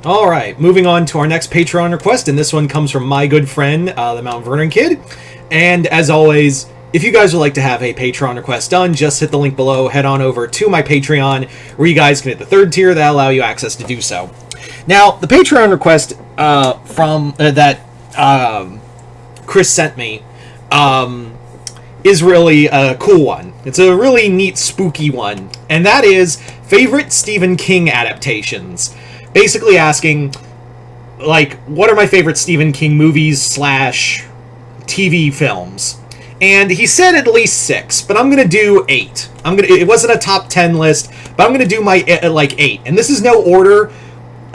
Alright, moving on to our next Patreon request, and this one comes from my good friend, the Mount Vernon Kid. And as always, if you guys would like to have a Patreon request done, just hit the link below, head on over to my Patreon, where you guys can hit the third tier that allow you access to do so. Now, the Patreon request that Chris sent me is really a cool one. It's a really neat, spooky one, and that is favorite Stephen King adaptations. Basically asking, like, what are my favorite Stephen King movies / TV films? And he said at least 6, but I'm gonna do 8. It wasn't a top 10 list, but I'm gonna do my 8. And this is no order.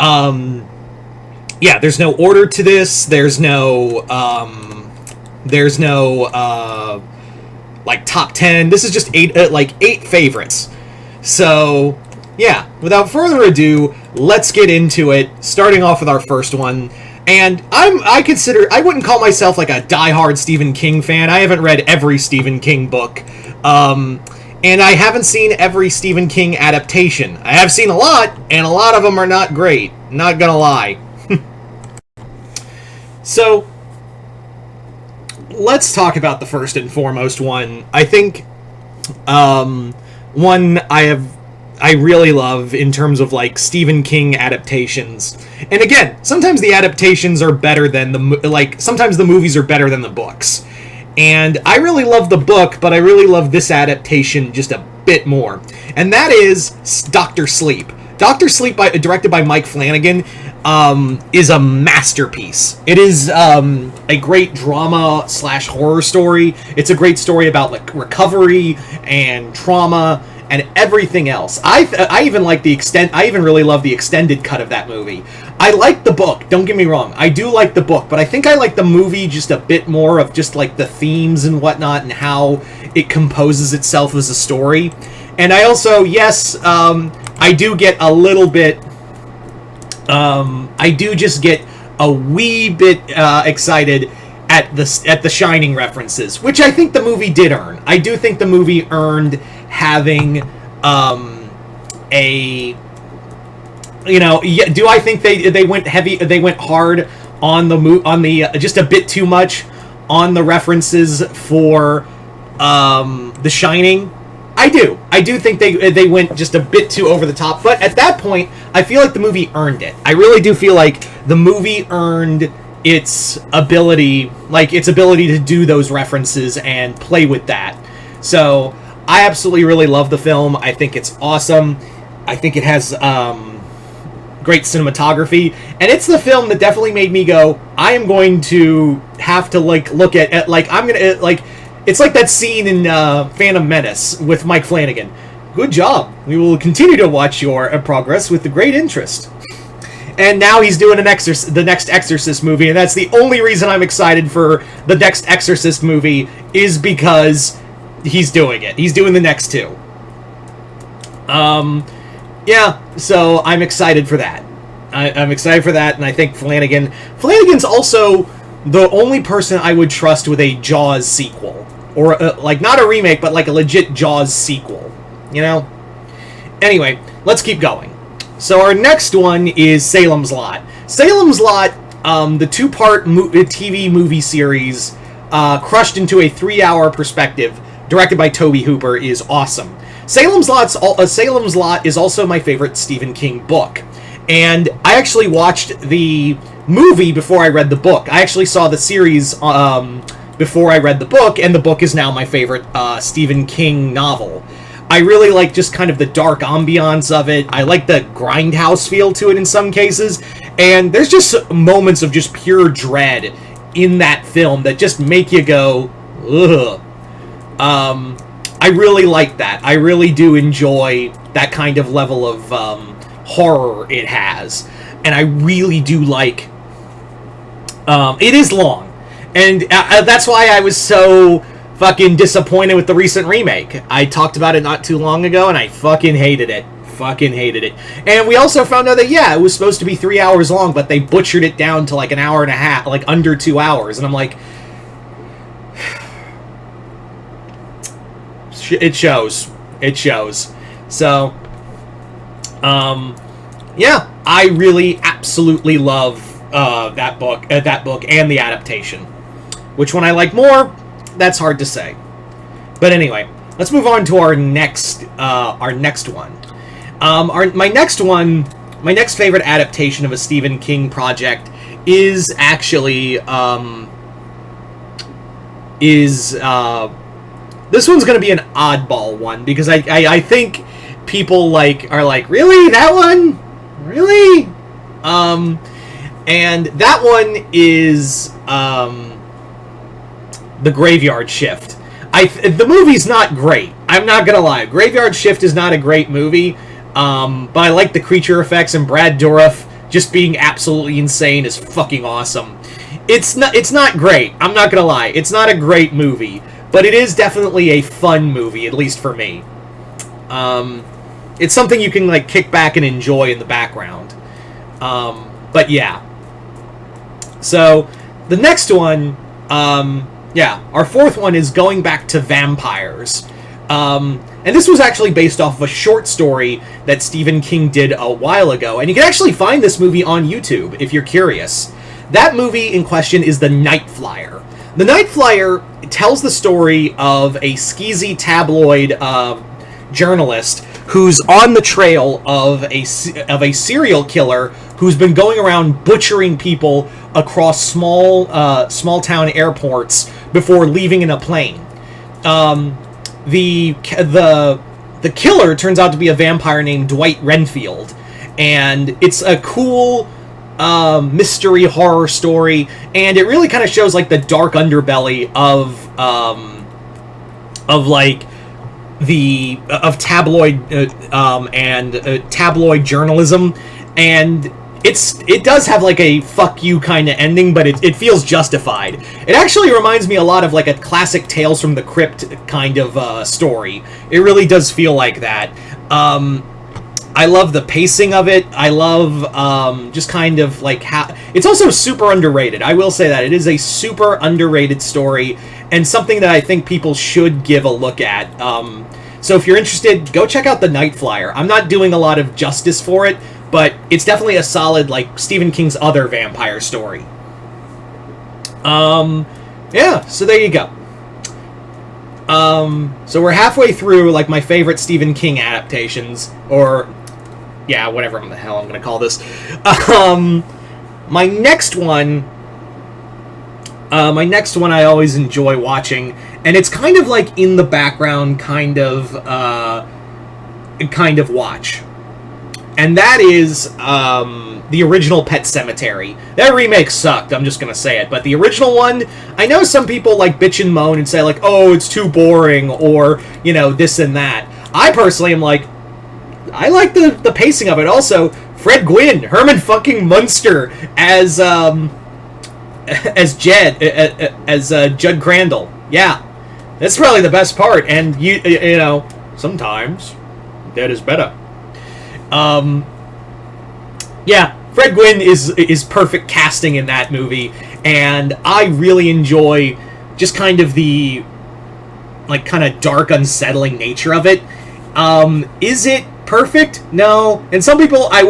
Yeah, there's no order to this. There's no like top 10. This is just 8 favorites. So yeah, without further ado, let's get into it, starting off with our first one. And I wouldn't call myself like a diehard Stephen King fan. I haven't read every Stephen King book. And I haven't seen every Stephen King adaptation. I have seen a lot, and a lot of them are not great. Not gonna lie. So, let's talk about the first and foremost one. I think, one I really love in terms of, like, Stephen King adaptations. And again, sometimes the adaptations are better than sometimes the movies are better than the books. And I really love the book, but I really love this adaptation just a bit more. And that is Dr. Sleep. Dr. Sleep, directed by Mike Flanagan, is a masterpiece. It is a great drama / horror story. It's a great story about, like, recovery and trauma and everything else. I even like I even really love the extended cut of that movie. I like the book, don't get me wrong. I do like the book, but I think I like the movie just a bit more of just, like, the themes and whatnot and how it composes itself as a story. And I also, yes, I do get a little bit, I do just get a wee bit excited at the Shining references, which I think the movie did earn. I do think the movie earned having do I think they went heavy, they went hard on the just a bit too much on the references for The Shining? I do think they went just a bit too over the top, but at that point I feel like the movie earned it. I really do feel like the movie earned its ability to do those references and play with that. So I absolutely really love the film. I think it's awesome. I think it has great cinematography, and it's the film that definitely made me go, I am going to have to, like, look at like, I'm gonna, like, it's like that scene in Phantom Menace with Mike Flanagan. Good job. We will continue to watch your progress with the great interest. And now he's doing the next Exorcist movie, and that's the only reason I'm excited for the next Exorcist movie, is because he's doing it. He's doing the next 2. Yeah, so I'm excited for that. I'm excited for that, and I think Flanagan's also the only person I would trust with a Jaws sequel. Or, like, not a remake, but, like, a legit Jaws sequel. You know? Anyway, let's keep going. So our next one is Salem's Lot. Salem's Lot, the 2-part TV movie series, crushed into a 3-hour perspective, directed by Tobe Hooper, is awesome. Salem's Lot is also my favorite Stephen King book. And I actually watched the movie before I read the book. I actually saw the series before I read the book, and the book is now my favorite Stephen King novel. I really like just kind of the dark ambiance of it. I like the grindhouse feel to it in some cases. And there's just moments of just pure dread in that film that just make you go, ugh. I really like that. I really do enjoy that kind of level of horror it has. And I really do like... it is long. And that's why I was so fucking disappointed with the recent remake. I talked about it not too long ago, and I fucking hated it. And we also found out that, yeah, it was supposed to be 3 hours long, but they butchered it down to like an hour and a half, like under 2 hours. And I'm like... It shows. So, yeah. I really absolutely love that book and the adaptation. Which one I like more? That's hard to say. But anyway, let's move on to our next one. My next favorite adaptation of a Stephen King project is actually this one's going to be an oddball one because I think people are like, really, that one, really, and that one is The Graveyard Shift. The movie's not great. I'm not gonna lie. Graveyard Shift is not a great movie, but I like the creature effects, and Brad Dourif just being absolutely insane is fucking awesome. It's not great. I'm not gonna lie. It's not a great movie, but it is definitely a fun movie, at least for me. It's something you can kick back and enjoy in the background. But yeah. So the next one, our fourth one is going back to vampires. And this was actually based off of a short story that Stephen King did a while ago. And you can actually find this movie on YouTube if you're curious. That movie in question is The Night Flyer. The Night Flyer tells the story of a skeezy tabloid journalist who's on the trail of a serial killer who's been going around butchering people across small town airports before leaving in a plane. The killer turns out to be a vampire named Dwight Renfield, and it's a cool mystery horror story, and it really kind of shows the dark underbelly of tabloid and tabloid journalism, and it does have a fuck you kind of ending, but it feels justified. It actually reminds me a lot of a classic Tales from the Crypt kind of story. It really does feel like that. I love the pacing of it. I love just kind of how it's also super underrated. I will say that it is a super underrated story and something that I think people should give a look at. So if you're interested, go check out The Night Flyer. I'm not doing a lot of justice for it, but it's definitely a solid Stephen King's other vampire story. Yeah, so there you go. So we're halfway through my favorite Stephen King adaptations, or yeah, whatever the hell I'm gonna call this. My next one I always enjoy watching, and it's kind of in the background kind of watch. And that is the original Pet Sematary. That remake sucked, I'm just gonna say it. But the original one, I know some people bitch and moan and say oh, it's too boring, or, this and that. I personally am I like the pacing of it. Also, Fred Gwynne, Herman fucking Munster as Judd Crandall. Yeah, that's probably the best part. And you know, sometimes dead is better. Yeah, Fred Gwynne is perfect casting in that movie, and I really enjoy just kind of the kind of dark, unsettling nature of it. Is it perfect? No. And some people I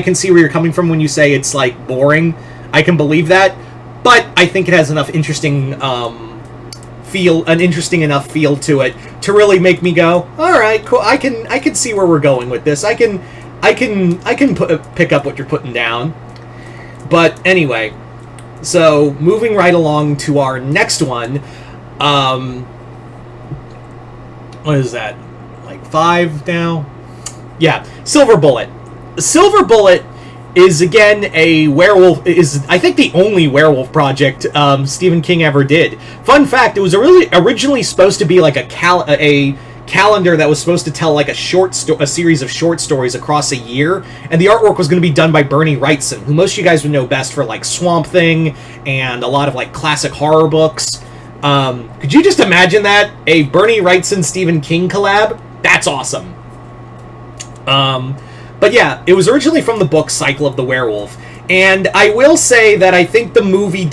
can see where you're coming from when you say it's boring. I can believe that, but I think it has enough interesting interesting enough feel to it to really make me go, all right, cool. I can see where we're going with this. I can pick up what you're putting down. But anyway, so moving right along to our next one. What is that? 5 now? Yeah, Silver Bullet. Silver Bullet is again a werewolf. Is I think the only werewolf project Stephen King ever did. Fun fact: it was originally supposed to be a calendar that was supposed to tell a series of short stories across a year, and the artwork was going to be done by Bernie Wrightson, who most of you guys would know best for Swamp Thing and a lot of classic horror books. Could you just imagine that? A Bernie Wrightson Stephen King collab? That's awesome. But yeah, it was originally from the book Cycle of the Werewolf, and I will say that I think the movie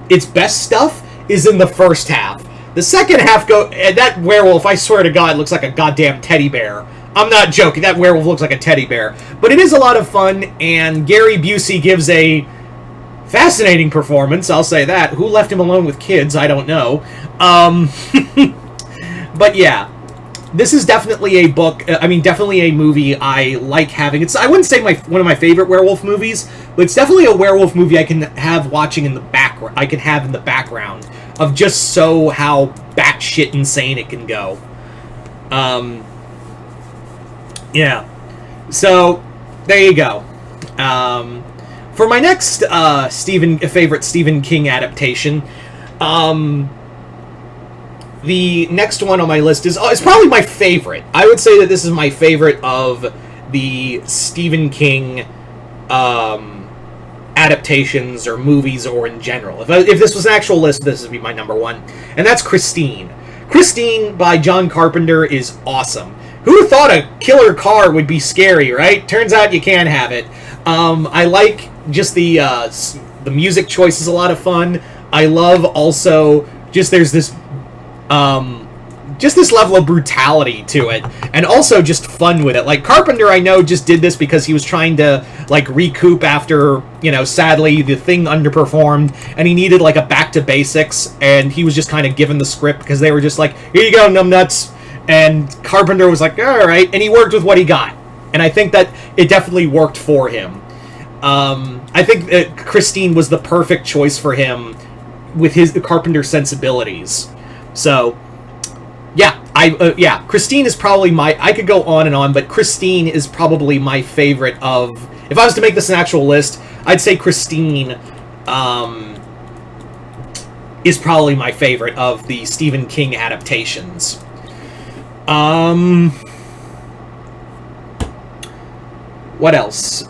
its best stuff is in the first half. The second half that werewolf, I swear to God, looks like a goddamn teddy bear. I'm not joking. That werewolf looks like a teddy bear. But it is a lot of fun, and Gary Busey gives a fascinating performance, I'll say that. Who left him alone with kids? I don't know. But yeah, this is definitely a book. I mean, definitely a movie I like having. I wouldn't say one of my favorite werewolf movies, but it's definitely a werewolf movie I can have watching in the background. I can have in the background of just how batshit insane it can go. Yeah. So there you go. For my next favorite Stephen King adaptation, the next one on my list is probably my favorite. I would say that this is my favorite of the Stephen King adaptations or movies or in general. If this was an actual list, this would be my number one. And that's Christine. Christine by John Carpenter is awesome. Who thought a killer car would be scary, right? Turns out you can have it. I like just the music choice is a lot of fun. I love also there's this this level of brutality to it, and also just fun with it. Like, Carpenter, I know, just did this because he was trying to recoup after, sadly The Thing underperformed, and he needed a back to basics, and he was just kind of given the script because they were just like, here you go, numbnuts. And Carpenter was like, all right, and he worked with what he got. And I think that it definitely worked for him. I think that Christine was the perfect choice for him with the Carpenter sensibilities. So, yeah, Christine is probably I could go on and on, but Christine is probably my favorite of... If I was to make this an actual list, I'd say Christine is probably my favorite of the Stephen King adaptations. What else?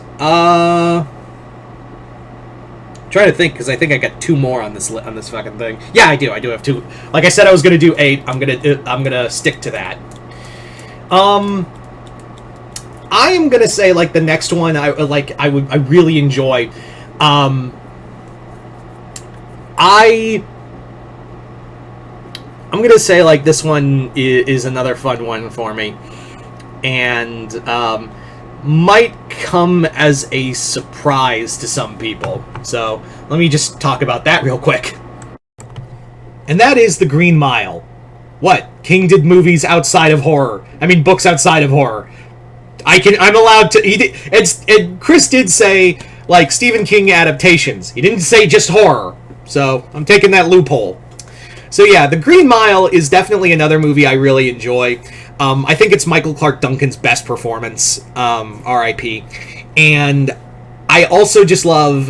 Trying to think, because I think I got two more on this fucking thing. Yeah, I do have two. Like I said, I was gonna do 8. I'm gonna stick to that. I am gonna say the next one I really enjoy. I'm gonna say this one is another fun one for me, and might come as a surprise to some people. So let me just talk about that real quick. And that is The Green Mile. What? King did movies outside of horror. I mean, books outside of horror. I'm allowed to... Chris did say, Stephen King adaptations. He didn't say just horror. So I'm taking that loophole. So yeah, The Green Mile is definitely another movie I really enjoy. I think it's Michael Clarke Duncan's best performance, R.I.P. And I also just love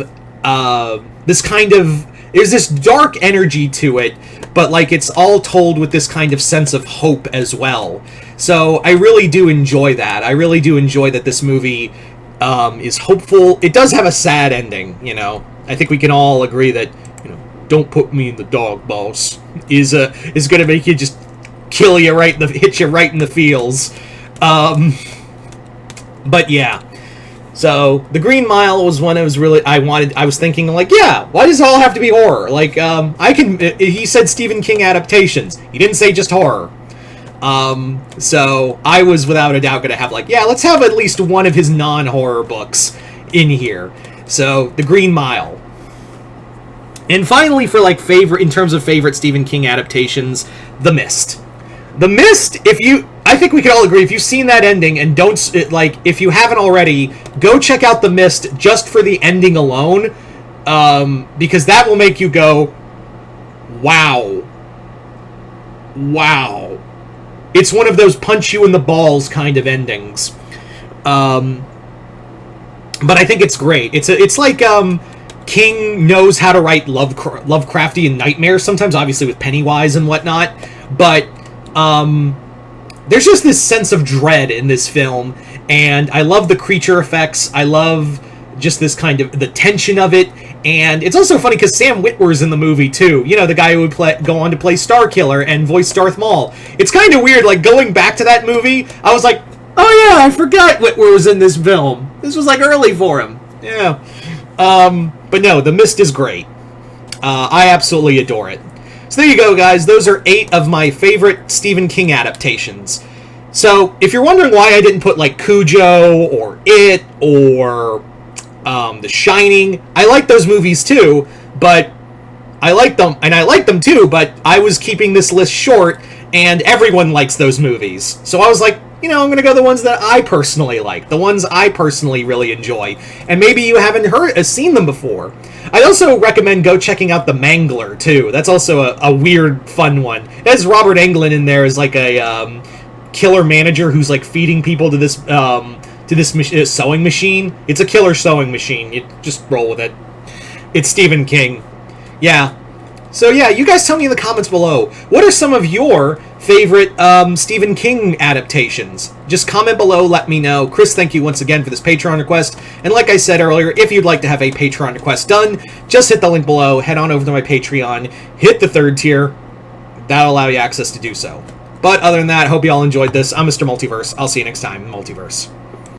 this kind of... There's this dark energy to it, but it's all told with this kind of sense of hope as well. So I really do enjoy that. I really do enjoy that this movie is hopeful. It does have a sad ending, I think we can all agree that, don't put me in the dog, boss, is going to make you just kill you hit you right in the feels. But yeah. So, The Green Mile was one I was thinking, yeah, why does it all have to be horror? He said Stephen King adaptations. He didn't say just horror. So, I was without a doubt going to have, let's have at least one of his non-horror books in here. So, The Green Mile. And finally, for, in terms of favorite Stephen King adaptations, The Mist. The Mist, I think we can all agree, if you've seen that ending and if you haven't already, go check out The Mist just for the ending alone, because that will make you go, wow. Wow. It's one of those punch you in the balls kind of endings. But I think it's great. It's like, King knows how to write Lovecraftian nightmares, sometimes obviously with Pennywise and whatnot, but there's just this sense of dread in this film, and I love the creature effects. I love just this kind of the tension of it, and it's also funny because Sam Witwer's in the movie too. The guy who would go on to play Starkiller and voice Darth Maul. It's kind of weird, going back to that movie. I was like, oh yeah, I forgot Witwer was in this film. This was early for him. Yeah. But no, The Mist is great. I absolutely adore it. So there you go, guys. Those are 8 of my favorite Stephen King adaptations. So, if you're wondering why I didn't put, like, Cujo, or It, or The Shining, I like those movies too, but I like them too, but I was keeping this list short, and everyone likes those movies. So I was like, I'm going to go the ones that I personally like, the ones I personally really enjoy, and maybe you haven't seen them before. I'd also recommend go checking out The Mangler, too. That's also a weird, fun one. It has Robert Englund in there as, like, a killer manager who's, like, feeding people to this sewing machine. It's a killer sewing machine. You just roll with it. It's Stephen King. Yeah. So yeah, you guys tell me in the comments below, what are some of your favorite Stephen King adaptations? Just comment below, let me know. Chris, thank you once again for this Patreon request. And like I said earlier, if you'd like to have a Patreon request done, just hit the link below, head on over to my Patreon, hit the 3rd tier. That'll allow you access to do so. But other than that, I hope you all enjoyed this. I'm Mr. Multiverse. I'll see you next time, Multiverse.